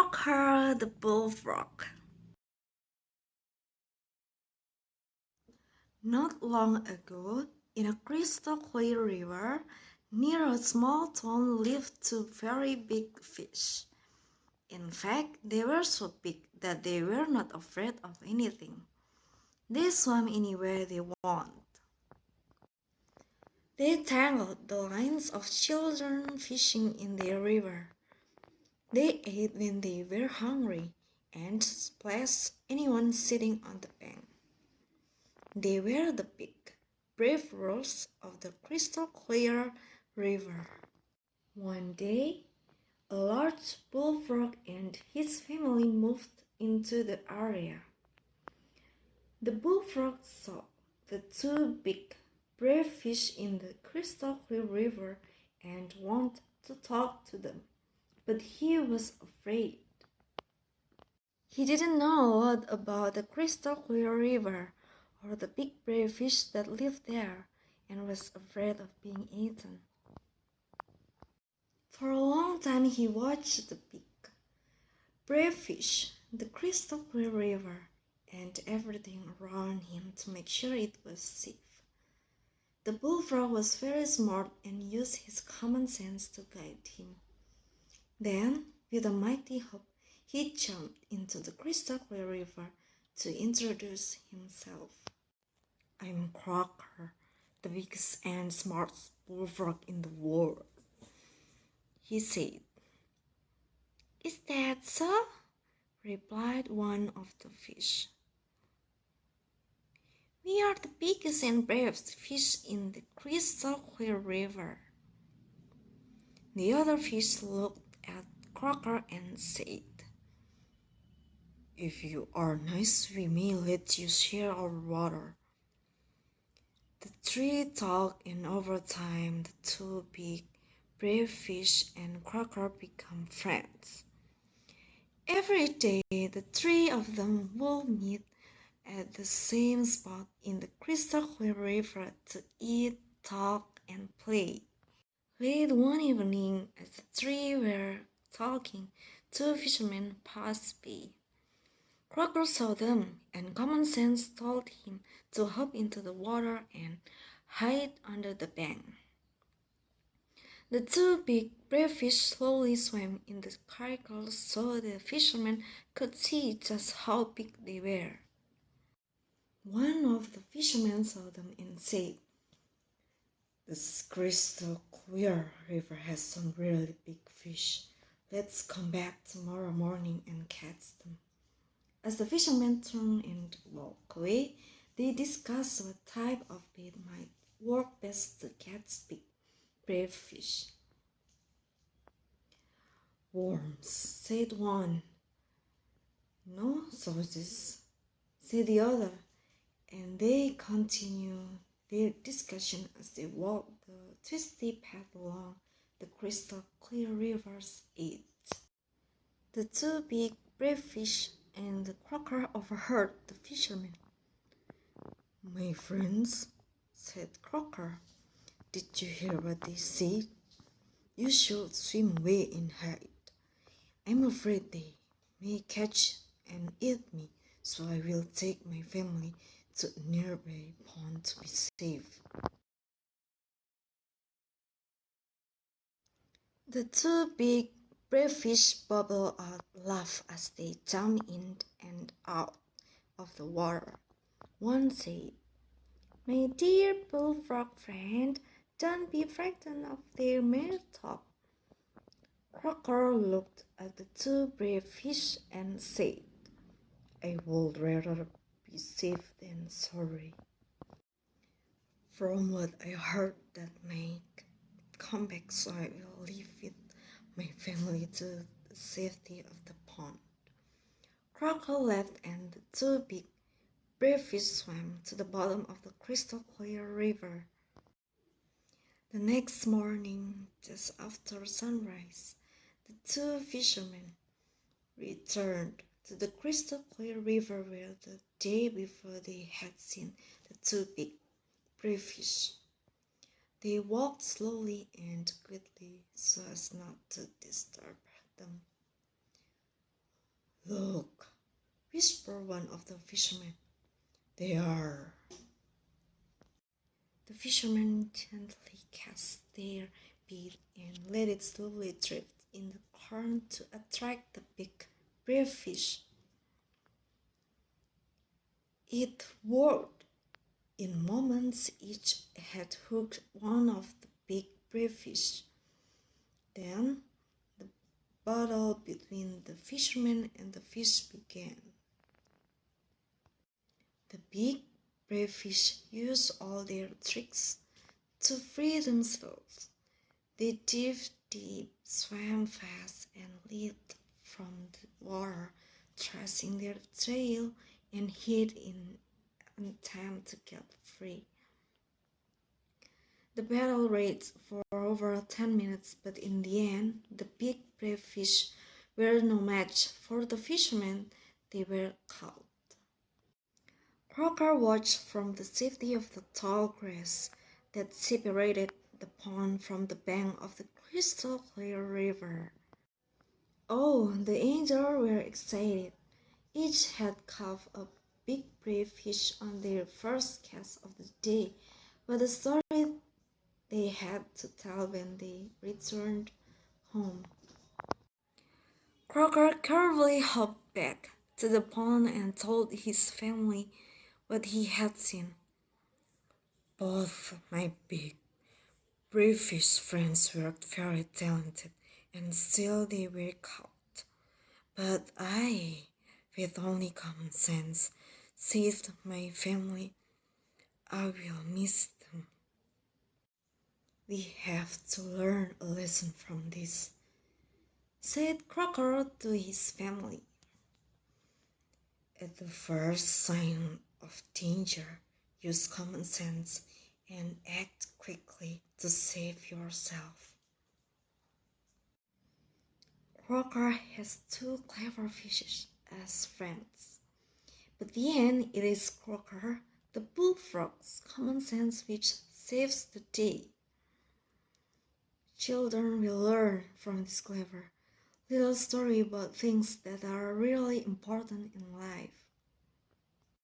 Kroaker the Bullfrog. Not long ago, in a crystal clear river, near a small town lived two very big fish. In fact, they were so big that they were not afraid of anything. They swam anywhere they want. They tangled the lines of children fishing in the river. They ate when they were hungry and splashed anyone sitting on the bank. They were the big, brave rules of the crystal clear river. One day, a large bullfrog and his family moved into the area. The bullfrog saw the two big, brave fish in the crystal clear river and wanted to talk to them, but he was afraid. He didn't know a lot about the crystal clear river or the big brave fish that lived there, and was afraid of being eaten. For a long time he watched the big, brave fish, the crystal clear river, and everything around him to make sure it was safe. The bullfrog was very smart and used his common sense to guide him. Then, with a mighty hope, he jumped into the crystal clear river to introduce himself. "I'm Kroaker, the biggest and smartest bullfrog in the world," he said. "Is that so?" replied one of the fish. "We are the biggest and bravest fish in the crystal clear river." The other fish looked at Kroaker and said, "If you are nice, we may let you share our water." The three talked, and over time the two big, brave fish and Kroaker became friends. Every day the three of them would meet at the same spot in the crystal clear river to eat, talk, and play. Late one evening, as the three were talking, two fishermen passed by. Kroaker saw them, and common sense told him to hop into the water and hide under the bank. The two big, brave fish slowly swam in the current so the fishermen could see just how big they were. One of the fishermen saw them and said, "This crystal clear river has some really big fish. Let's come back tomorrow morning and catch them." As the fishermen turned and walked away, they discussed what type of bait might work best to catch big, brave fish. "Worms," said one. "No, sausages," said the other, and they continued their discussion as they walked the twisty path along the crystal clear river's edge. The two big, brave fish and the Kroaker overheard the fishermen. "My friends," said Kroaker, "did you hear what they said? You should swim away and hide. I'm afraid they may catch and eat me, so I will take my family to a nearby pond to be safe." The two big, brave fish bubbled out laugh as they jumped in and out of the water. One said, "My dear bullfrog friend, don't be frightened of their mere talk." Kroaker looked at the two brave fish and said, "I would rather be safe than sorry. From what I heard, that may come back, so I will leave with my family to the safety of the pond." Kroaker left, and the two big, brave fish swam to the bottom of the crystal clear river. The next morning, just after sunrise, the two fishermen returned to the crystal clear river where the day before they had seen the two big, brave fish. They walked slowly and quickly so as not to disturb them. whispered one of the fishermen. "They are." The fishermen gently cast their bait and let it slowly drift in the current to attract the big brave fish. It worked. In moments, each had hooked one of the big brave fish. Then the battle between the fishermen and the fish began. The big brave fish used all their tricks to free themselves. They dived deep, swam fast, and leaped from the water, thrusting their tail and hid in an attempt to get free. The battle raged for over 10 minutes, but in the end, the big brave fish were no match for the fishermen. They were caught. Kroaker watched from the safety of the tall grass that separated the pond from the bank of the crystal clear river. Oh, the angels were excited. Each had caught a big brave fish on their first cast of the day, but the story they had to tell when they returned home. Kroaker carefully hopped back to the pond and told his family what he had seen. "Both my big brave fish friends were very talented, and still they were caught. But I, with only common sense, saved my family. I will miss them. We have to learn a lesson from this," said Kroaker to his family. "At the first sign of danger, use common sense and act quickly to save yourself." Kroaker has two clever fishes as friends, but in the end it is Kroaker the Bullfrog's common sense which saves the day. Children will learn from this clever little story about things that are really important in life.